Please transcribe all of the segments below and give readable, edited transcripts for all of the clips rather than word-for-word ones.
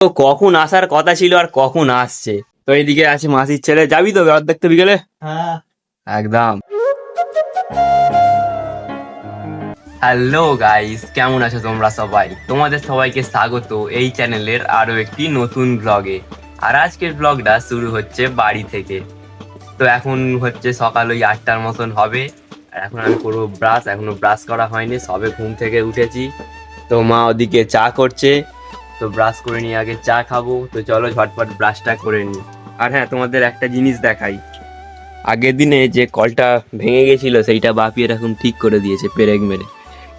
তো কখন আসার কথা ছিল আর কখন আসছে। তো এইদিকে আছে মাসির ছেলে, যাবি তো রথ দেখতে বিকেলে? হ্যাঁ একদম। হ্যালো গাইস, কেমন আছো তোমরা সবাই? তোমাদের সবাইকে স্বাগত এই চ্যানেলের আরো একটি নতুন ব্লগে। আর আজকের ব্লগটা শুরু হচ্ছে বাড়ি থেকে। তো এখন হচ্ছে সকাল ওই 8টার মতন হবে। আর এখন আমি করবো ব্রাশ, এখনো ব্রাশ করা হয়নি, সবে ঘুম থেকে উঠেছি। তো মা ওদিকে চা করছে, তো ব্রাশ করে নিয়ে আগে চা খাবো। তো চলো ঝটপট ব্রাশটা করে নিই। আর হ্যাঁ, তোমাদের একটা জিনিস দেখাই। আগের দিনে যে কলটা ভেঙে গেছিল সেইটা বাপি এরকম ঠিক করে দিয়েছে পেরেক মেরে,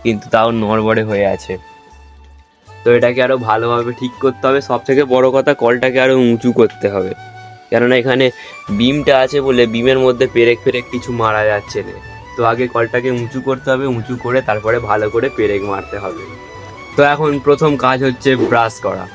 কিন্তু তাও নড়বড়ে হয়ে আছে। তো এটাকে আরো ভালোভাবে ঠিক করতে হবে। সব থেকে বড় কথা, কলটাকে আরো উঁচু করতে হবে, কেননা এখানে বিমটা আছে বলে বিমের মধ্যে পেরেক ফেরেক কিছু মারা যাচ্ছে না। তো আগে কলটাকে উঁচু করতে হবে, উঁচু করে তারপরে ভালো করে পেরেক মারতে হবে। তো এখন প্রথম কাজ হচ্ছে ব্রাশ করা।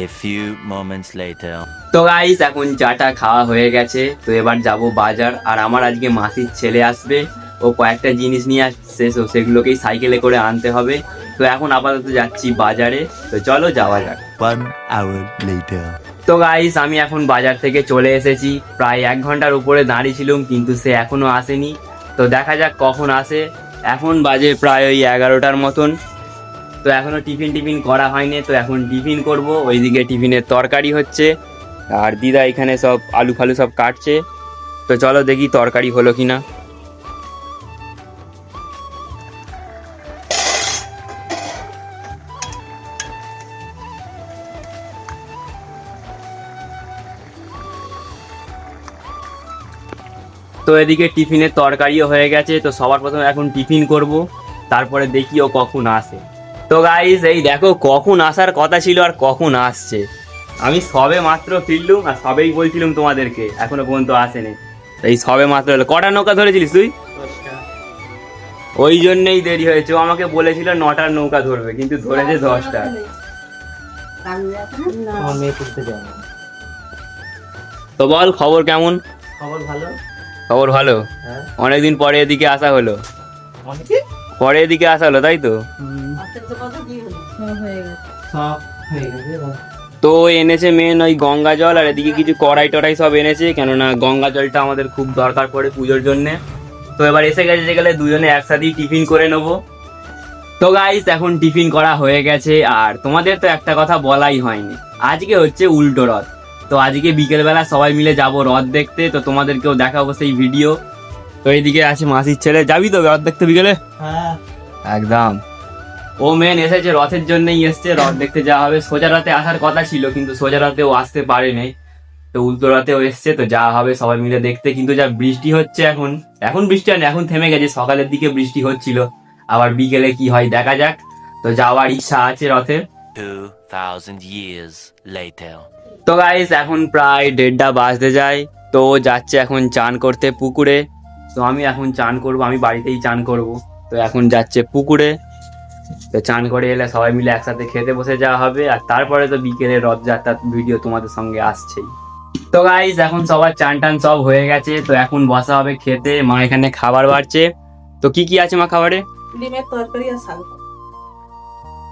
A few moments later. তো গাইস, এখন চাটা খাওয়া হয়ে গেছে। তো এবার যাব বাজার। আর আমার আজকে মাসির ছেলে আসবে, ও কয়েকটা জিনিস নিয়ে আসছে, তো সেগুলোকেই সাইকেলে করে আনতে হবে। তো এখন আপাতত যাচ্ছি বাজারে। তো চলো যাওয়া যাক। 1 hour later. তো গাইস, আমি এখন বাজার থেকে চলে এসেছি। প্রায় 1 ঘন্টার উপরে দাঁড়িয়েছিলাম, কিন্তু সে এখনো আসেনি। তো দেখা যাক কখন আসে। এখন বাজে প্রায় ওই 11টার মতন। তো এখনো টিফিন করা হয়নি। তো এখন টিফিন করব। ওইদিকে টিফিনের তরকারি হচ্ছে, আর দিদা এখানে সব আলু ফালু সব কাটছে। তো চলো দেখি তরকারি হলো কিনা। তো এদিকে টিফিনের তরকারিও হয়ে গেছে। তো সবার প্রথমে এখন টিফিন করব, তারপরে দেখি ও কখন আসে। তো গাইস, এই দেখো কখন আসার কথা ছিল আর কখন আসছে। আমি সবে মাত্র ফিরলুম, আর সবেই বলছিলাম তোমাদেরকে, এখনো পর্যন্ত আসেনি। এই সবে মাত্র এলো। কটা নৌকা ধরেছিলিস তুই? ওই জন্যই দেরি হয়েছে। ও আমাকে বলেছিল 9টার নৌকা ধরবে, কিন্তু ধরেছে 10টা। আমার মেয়ে তুলতে যাবে। তো বল, খবর কেমন? খবর ভালো। খবর ভালো। হ্যাঁ অনেকদিন পরে এদিকে আসা হলো। অনেকে পরে এদিকে আসা হলো, তাই তো? সব হয়ে গেছে। তো এনেছে মেন ওই গঙ্গা জল, আর এদিকে কিছু কড়াই টড়াই সব এনেছে, কেননা গঙ্গা জলটা আমাদের খুব দরকার পড়ে পুজোর জন্য। তো এবার এসে গেছে, যে গেলে দুজনে একসাথেই টিফিন করে নেবো। তো গাইস, এখন টিফিন করা হয়ে গেছে। আর তোমাদের তো একটা কথা বলাই হয়নি, আজকে হচ্ছে উল্টো রথ। তো আজকে বিকেলবেলা সবাই মিলে যাব রথ দেখতে। তো তোমাদেরকেও দেখাবো সেই ভিডিও। তো এইদিকে আছে মাসির ছেলে, যাবি তো রথ দেখতে বিকেলে? হ্যাঁ একদম। ও মেন এসেছে রথের জন্যই এসছে, রথ দেখতে যাওয়া হবে। সোজা রথে আসার কথা ছিল, কিন্তু সোজা রথে ও আসতে পারেনি। তো উল্টো রথেও এসছে, তো যাওয়া হবে সবাই মিলে দেখতে। কিন্তু যা বৃষ্টি হচ্ছে এখন, এখন বৃষ্টি হয় না, এখন থেমে গেছে। সকালের দিকে বৃষ্টি হচ্ছিল, আবার বিকেলে কি হয় দেখা যাক। তো যাওয়ার ইচ্ছা আছে রথে। 2000 years later. তো গাইস, এখন প্রায় 1:30 বাজতে যায়। তো ও যাচ্ছে এখন চান করতে পুকুরে। তো আমি এখন চান করব, আমি বাড়িতেই চান করব। তো এখন যাচ্ছে পুকুরে। তো চান করে এলে সবাই মিলে একসাথে খেতে বসে যাওয়া হবে। আর তারপরে তো বিকেলে রথযাত্রার ভিডিও তোমাদের সঙ্গে আসছেই। তো গাইস, এখন সবার চান টান সব হয়ে গেছে। তো এখন বসা হবে খেতে। মা এখানে খাবার বাড়ছে। তো কি কি আছে মা খাবারে? ডিমের তরকারি আর শাক ভাজা।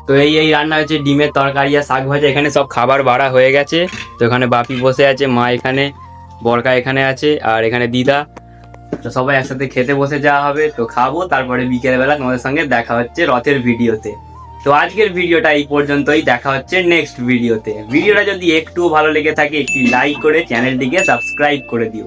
তো এই রান্না হচ্ছে ডিমের তরকারি আর শাক ভাজা। এখানে সব খাবার বাড়া হয়ে গেছে। তো এখানে বাপি বসে আছে, মা এখানে, বরকা এখানে আছে, আর এখানে দিদা। তো সবাই একসাথে খেতে বসে যাওয়া হবে। তো খাবো, তারপরে বিকেলবেলা তোমাদের সঙ্গে দেখা হচ্ছে রথের ভিডিওতে। তো আজকের ভিডিওটা এই পর্যন্তই, দেখা হচ্ছে নেক্সট ভিডিওতে। ভিডিওটা যদি একটু ভালো লেগে থাকে, একটি লাইক করে চ্যানেলটিকে সাবস্ক্রাইব করে দিও।